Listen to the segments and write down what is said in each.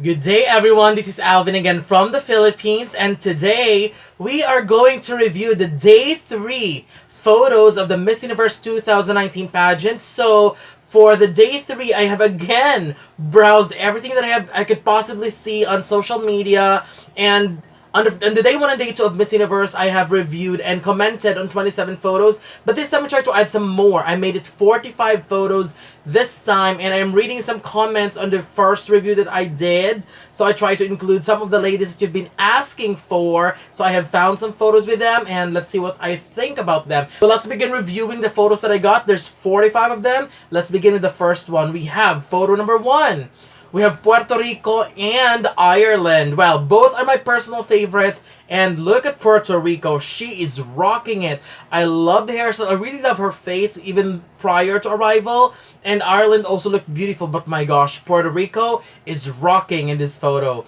Good day everyone, this is Alvin again from the Philippines, and today we are going to review the day 3 photos of the Miss Universe 2019 pageant. So for the day 3, I have again browsed everything that I could possibly see on social media, and on the day 1 and day 2 of Miss Universe, I have reviewed and commented on 27 photos, but this time I tried to add some more. I made it 45 photos this time, and I am reading some comments on the first review that I did, so I tried to include some of the ladies that you've been asking for, so I have found some photos with them, and let's see what I think about them. So let's begin reviewing the photos that I got. There's 45 of them. Let's begin with the first one. We have photo number 1. We have Puerto Rico and Ireland. Well, both are my personal favorites. And look at Puerto Rico. She is rocking it. I love the hairstyle. I really love her face even prior to arrival. And Ireland also looked beautiful. But my gosh, Puerto Rico is rocking in this photo.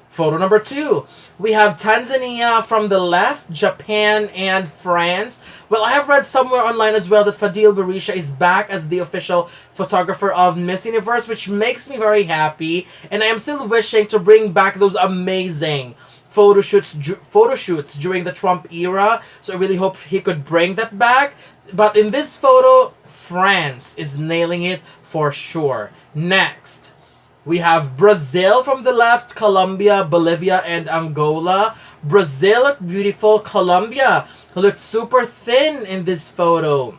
Photo number 2. We have Tanzania from the left, Japan, and France. Well, I have read somewhere online as well that Fadil Berisha is back as the official photographer of Miss Universe, which makes me very happy. And I am still wishing to bring back those amazing photo shoots during the Trump era. So I really hope he could bring that back. But in this photo, France is nailing it for sure. Next, we have Brazil from the left, Colombia, Bolivia, and Angola. Brazil looked beautiful. Colombia looked super thin in this photo.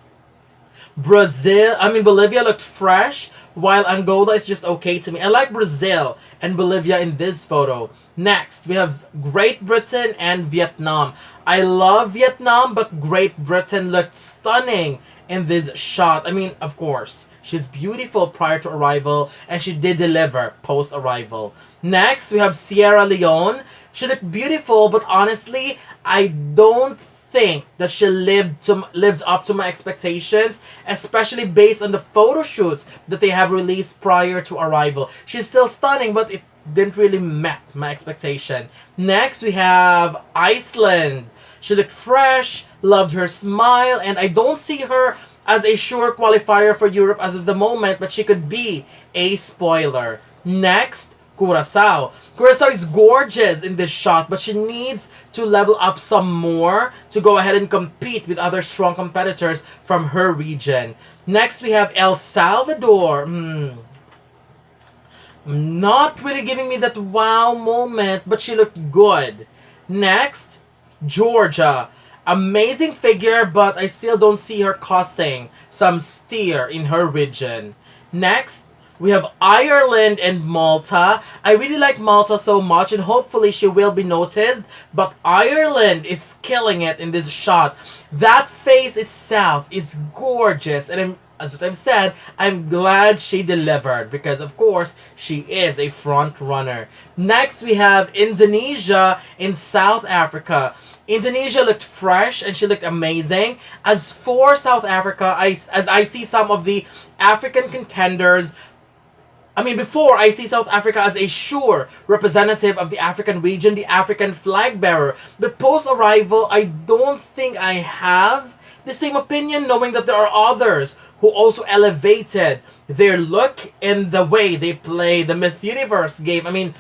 Bolivia looked fresh, while Angola is just okay to me. I like Brazil and Bolivia in this photo. Next, we have Great Britain and Vietnam. I love Vietnam, but Great Britain looked stunning in this shot. I mean, of course, she's beautiful prior to arrival, and she did deliver post-arrival. Next, we have Sierra Leone. She looked beautiful, but honestly, I don't think that she lived up to my expectations, especially based on the photo shoots that they have released prior to arrival. She's still stunning, but it didn't really met my expectation. Next, we have Iceland. She looked fresh, loved her smile, and I don't see her as a sure qualifier for Europe as of the moment, but she could be a spoiler. Next, Curacao. Curacao is gorgeous in this shot, but she needs to level up some more to go ahead and compete with other strong competitors from her region. Next, we have El Salvador. Not really giving me that wow moment, but she looked good. Next, Georgia. Amazing figure, but I still don't see her causing some stir in her region. Next, we have Ireland and Malta. I really like Malta so much, and hopefully she will be noticed, but Ireland is killing it in this shot. That face itself is gorgeous, and as what I've said, I'm glad she delivered because, of course, she is a front runner. Next, we have Indonesia in South Africa. Indonesia looked fresh and she looked amazing. As for South Africa, as I see some of the African contenders, before I see South Africa as a sure representative of the African region, the African flag bearer. But post-arrival, I don't think I have the same opinion, knowing that there are others who also elevated their look and the way they play the Miss Universe game.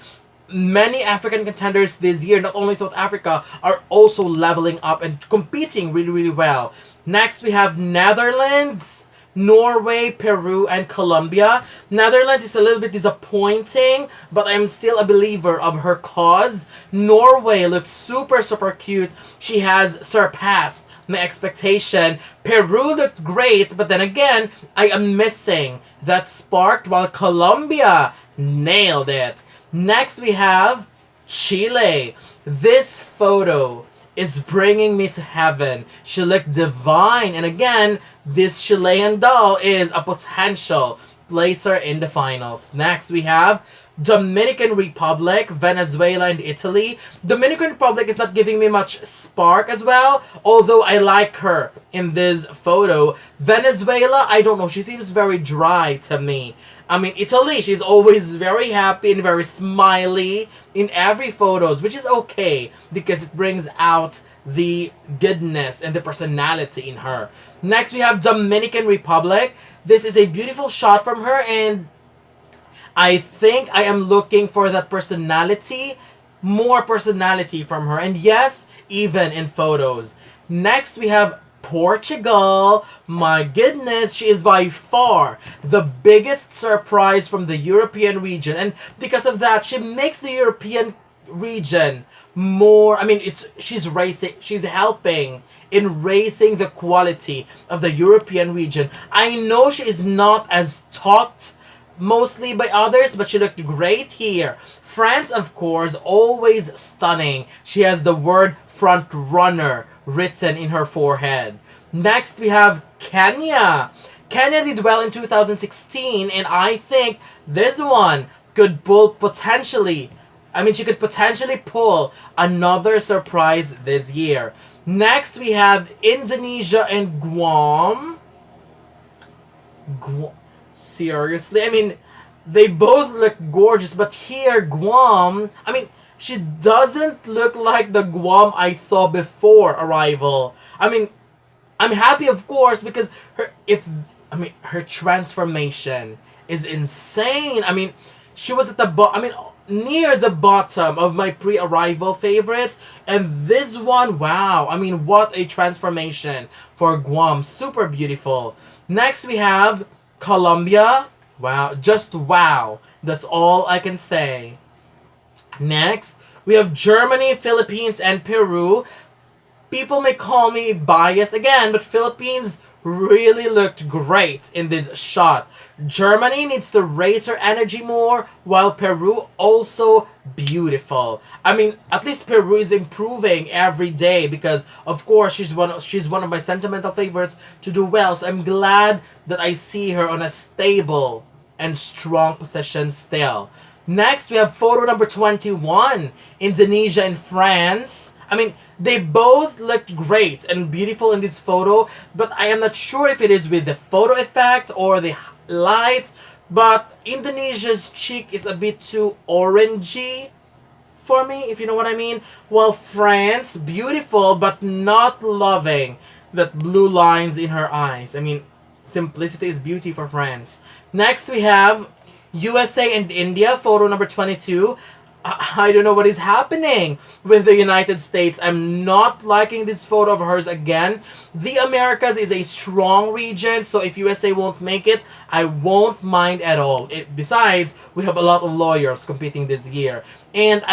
Many African contenders this year, not only South Africa, are also leveling up and competing really, really well. Next, we have Netherlands, Norway, Peru, and Colombia. Netherlands is a little bit disappointing, but I'm still a believer of her cause. Norway looked super, super cute. She has surpassed my expectation. Peru looked great, but then again, I am missing that spark, while Colombia nailed it. Next, we have Chile. This photo is bringing me to heaven. She looked divine. And again, this Chilean doll is a potential placer in the finals. Next, we have Dominican Republic, Venezuela, and Italy. Dominican Republic is not giving me much spark as well, although I like her in this photo. Venezuela, I don't know. She seems very dry to me. Italy, she's always very happy and very smiley in every photos, which is okay because it brings out the goodness and the personality in her. Next, we have Dominican Republic. This is a beautiful shot from her, and I think I am looking for that personality, more personality from her. And yes, even in photos. Next, we have Portugal. My goodness, she is by far the biggest surprise from the European region. And because of that, she makes the European region more, I mean, she's helping in raising the quality of the European region. I know she is not as talked mostly by others, but she looked great here. France, of course, always stunning. She has the word front runner written in her forehead. Next, we have Kenya. Kenya did well in 2016, and I think this one could pull potentially, I mean, she could potentially pull another surprise this year. Next, we have Indonesia and Guam. Seriously, I mean, they both look gorgeous, but here, Guam, I mean, she doesn't look like the Guam I saw before arrival. I mean, I'm happy, of course, because her transformation is insane. I mean, she was at the near the bottom of my pre-arrival favorites, and this one, wow, I mean, what a transformation for Guam. Super beautiful. Next, we have Colombia. Wow, just wow. That's all I can say. Next, we have Germany, Philippines, and Peru. People may call me biased again, but Philippines really looked great in this shot. Germany needs to raise her energy more, while Peru also beautiful. I mean, at least Peru is improving every day because, of course, she's one of my sentimental favorites to do well. So I'm glad that I see her on a stable and strong position still. Next, we have photo number 21, Indonesia and France. I mean, they both looked great and beautiful in this photo, but I am not sure if it is with the photo effect or the lights, but Indonesia's cheek is a bit too orangey for me, if you know what I mean. While France, beautiful, but not loving that blue lines in her eyes. I mean, simplicity is beauty for France. Next, we have USA and India, photo number 22. I don't know what is happening with the United States. I'm not liking this photo of hers again. The Americas is a strong region, so if USA won't make it, I won't mind at all. Besides, we have a lot of lawyers competing this year. And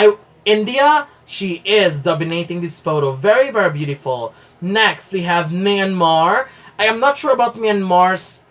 India, she is dominating this photo. Very, very beautiful. Next, we have Myanmar. I am not sure about Myanmar's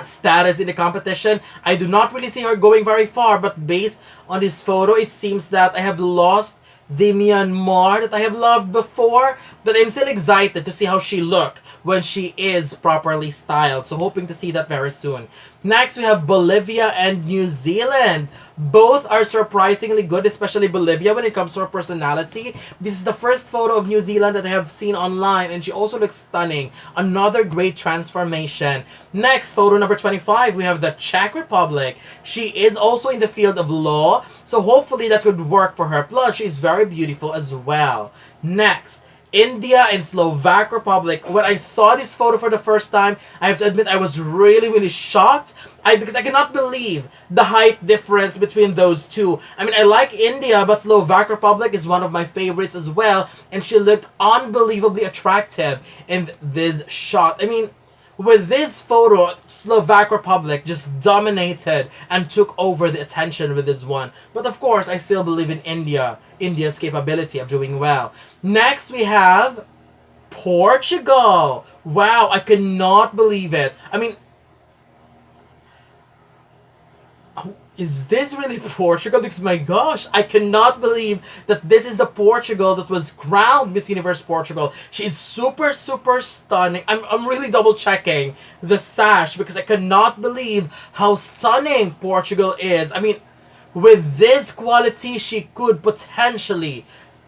status in the competition. I do not really see her going very far, but based on this photo, it seems that I have lost the Myanmar that I have loved before, but I'm still excited to see how she look when she is properly styled. So hoping to see that very soon. Next, we have Bolivia and New Zealand. Both are surprisingly good, especially Bolivia when it comes to her personality. This is the first photo of New Zealand that I have seen online, and she also looks stunning. Another great transformation. Next, photo number 25, we have the Czech Republic. She is also in the field of law, so hopefully that could work for her. Plus, she is very beautiful as well. Next, India and Slovak Republic. When I saw this photo for the first time, I have to admit I was really, really shocked. Because I cannot believe the height difference between those two. I mean, I like India, but Slovak Republic is one of my favorites as well. And she looked unbelievably attractive in this shot. I mean, with this photo, Slovak Republic just dominated and took over the attention with this one. But of course, I still believe in India's capability of doing well. Next, we have Portugal. Wow, I cannot believe it. I mean, is this really Portugal? Because my gosh, I cannot believe that this is the Portugal that was crowned Miss Universe Portugal. She is super, super stunning. I'm really double checking the sash because I cannot believe how stunning Portugal is. I mean, with this quality, she could potentially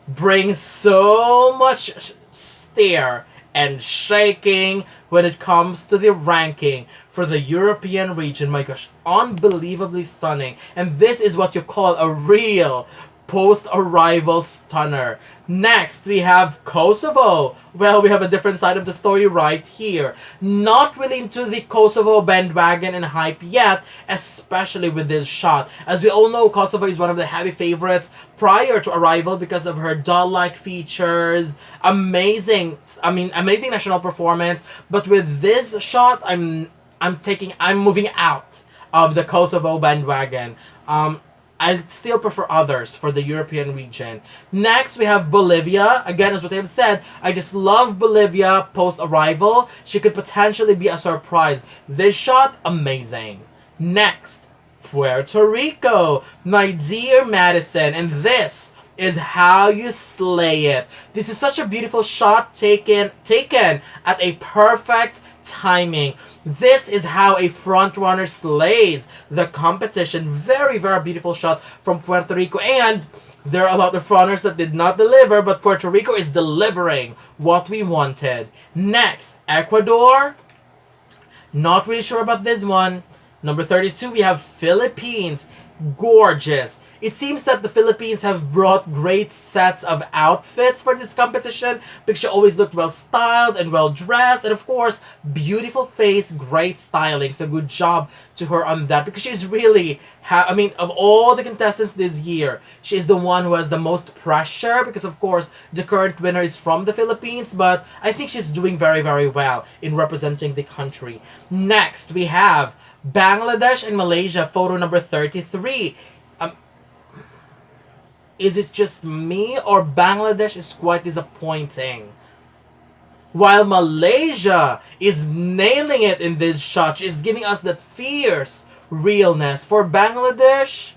bring so much stir and shaking when it comes to the ranking for the European region. My gosh, unbelievably stunning. And this is what you call a real post-arrival stunner. Next, we have Kosovo. Well, we have a different side of the story right here. Not really into the Kosovo bandwagon and hype yet, especially with this shot. As we all know, Kosovo is one of the heavy favorites prior to arrival because of her doll-like features. Amazing national performance. But with this shot, I'm moving out of the Kosovo bandwagon. I still prefer others for the European region. Next, we have Bolivia. Again, as what I have said, I just love Bolivia post-arrival. She could potentially be a surprise. This shot, amazing. Next, Puerto Rico. My dear Madison. And this is how you slay it. This is such a beautiful shot taken at a perfect timing. This is how a front runner slays the competition. Very, very beautiful shot from Puerto Rico. And there are a lot of runners that did not deliver, but Puerto Rico is delivering what we wanted. Next, Ecuador. Not really sure about this one. Number 32, we have Philippines. Gorgeous. It seems that the Philippines have brought great sets of outfits for this competition because she always looked well styled and well dressed, and of course, beautiful face, great styling. So good job to her on that because she's really, of all the contestants this year, she is the one who has the most pressure because of course the current winner is from the Philippines, but I think she's doing very, very well in representing the country. Next, we have Bangladesh and Malaysia, photo number 33. Is it just me or Bangladesh is quite disappointing? While Malaysia is nailing it in this shot, she is giving us that fierce realness. For Bangladesh,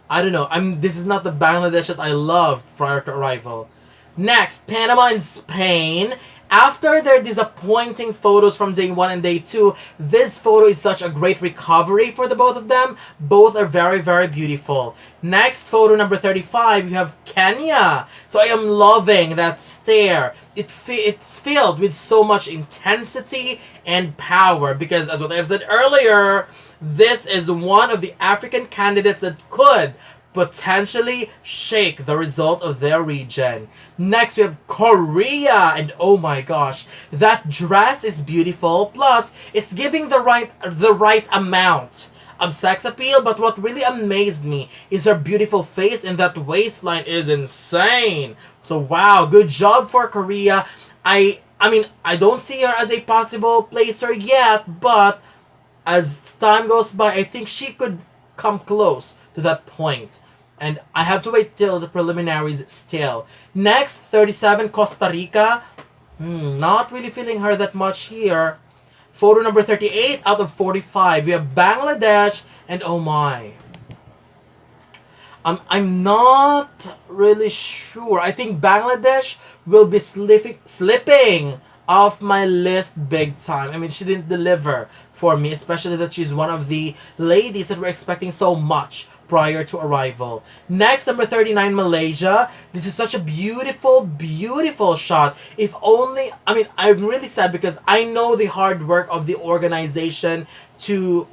I don't know. This is not the Bangladesh that I loved prior to arrival. Next, Panama and Spain. After their disappointing photos from day 1 and day 2, this photo is such a great recovery for the both of them. Both are very, very beautiful. Next, photo number 35, you have Kenya. So I am loving that stare. It's filled with so much intensity and power because, as what I have said earlier, this is one of the African candidates that could potentially shake the result of their region. Next, we have Korea, and oh my gosh, that dress is beautiful. Plus, it's giving the right amount of sex appeal. But what really amazed me is her beautiful face, and that waistline is insane. So wow, good job for Korea. I don't see her as a possible placer yet, but as time goes by, I think she could come close to that point. And I have to wait till the preliminaries still. Next, 37, Costa Rica. Not really feeling her that much here. Photo number 38 out of 45. We have Bangladesh and oh my. I'm not really sure. I think Bangladesh will be slipping off my list big time. She didn't deliver for me, especially that she's one of the ladies that we're expecting so much prior to arrival. Next, number 39, Malaysia. This is such a beautiful, beautiful shot. If only, I'm really sad because I know the hard work of the organization to,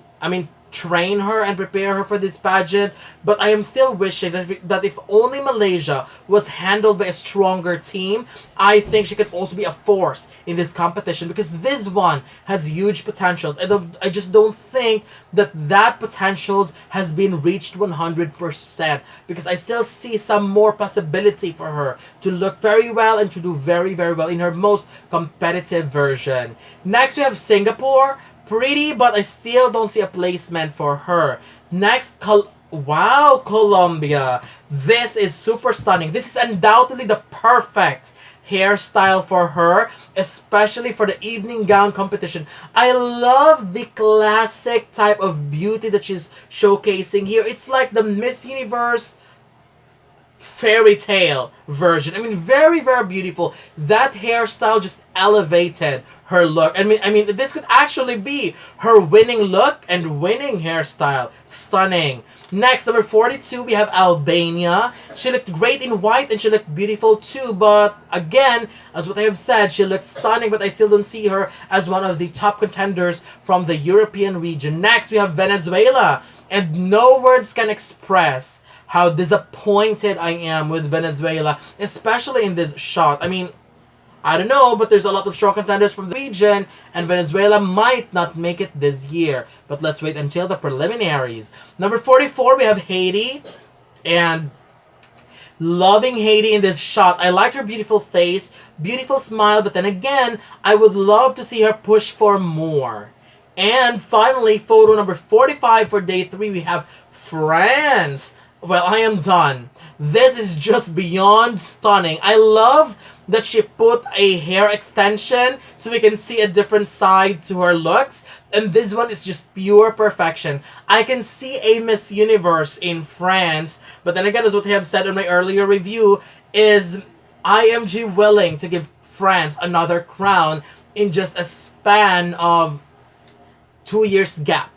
train her and prepare her for this pageant, but I am still wishing that if only Malaysia was handled by a stronger team, I think she could also be a force in this competition because this one has huge potentials. I just don't think that potentials has been reached 100% because I still see some more possibility for her to look very well and to do very, very well in her most competitive version. Next, we have Singapore. Pretty, but I still don't see a placement for her. Next, Colombia. This is super stunning. This is undoubtedly the perfect hairstyle for her, especially for the evening gown competition. I love the classic type of beauty that she's showcasing here. It's like the Miss Universe fairy tale version. Very, very beautiful. That hairstyle just elevated her look. This could actually be her winning look and winning hairstyle. Stunning. Next, number 42, we have Albania. She looked great in white and she looked beautiful too, but again, as what I have said, she looked stunning, but I still don't see her as one of the top contenders from the European region. Next, we have Venezuela, and no words can express how disappointed I am with Venezuela, especially in this shot. I mean, I don't know, but there's a lot of strong contenders from the region, and Venezuela might not make it this year. But let's wait until the preliminaries. Number 44, we have Haiti, and loving Haiti in this shot. I like her beautiful face, beautiful smile, but then again, I would love to see her push for more. And finally, photo number 45 for day 3, we have France. Well, I am done. This is just beyond stunning. I love that she put a hair extension so we can see a different side to her looks. And this one is just pure perfection. I can see a Miss Universe in France. But then again, as what I have said in my earlier review, is IMG willing to give France another crown in just a span of 2 years gap?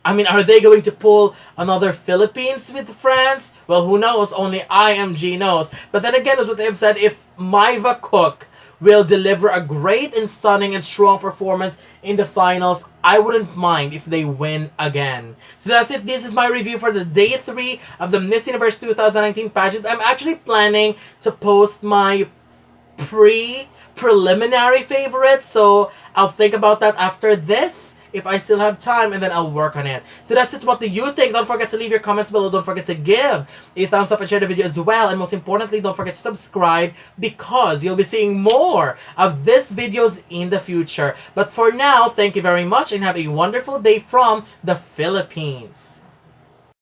I mean, are they going to pull another Philippines with France? Well, who knows? Only IMG knows. But then again, as what they've said, if Maiva Cook will deliver a great and stunning and strong performance in the finals, I wouldn't mind if they win again. So that's it. This is my review for the day 3 of the Miss Universe 2019 pageant. I'm actually planning to post my preliminary favorites, so I'll think about that after this, if I still have time, and then I'll work on it. So that's it. What do you think? Don't forget to leave your comments below. Don't forget to give a thumbs up and share the video as well. And most importantly, don't forget to subscribe, because you'll be seeing more of these videos in the future. But for now, thank you very much and have a wonderful day from the Philippines.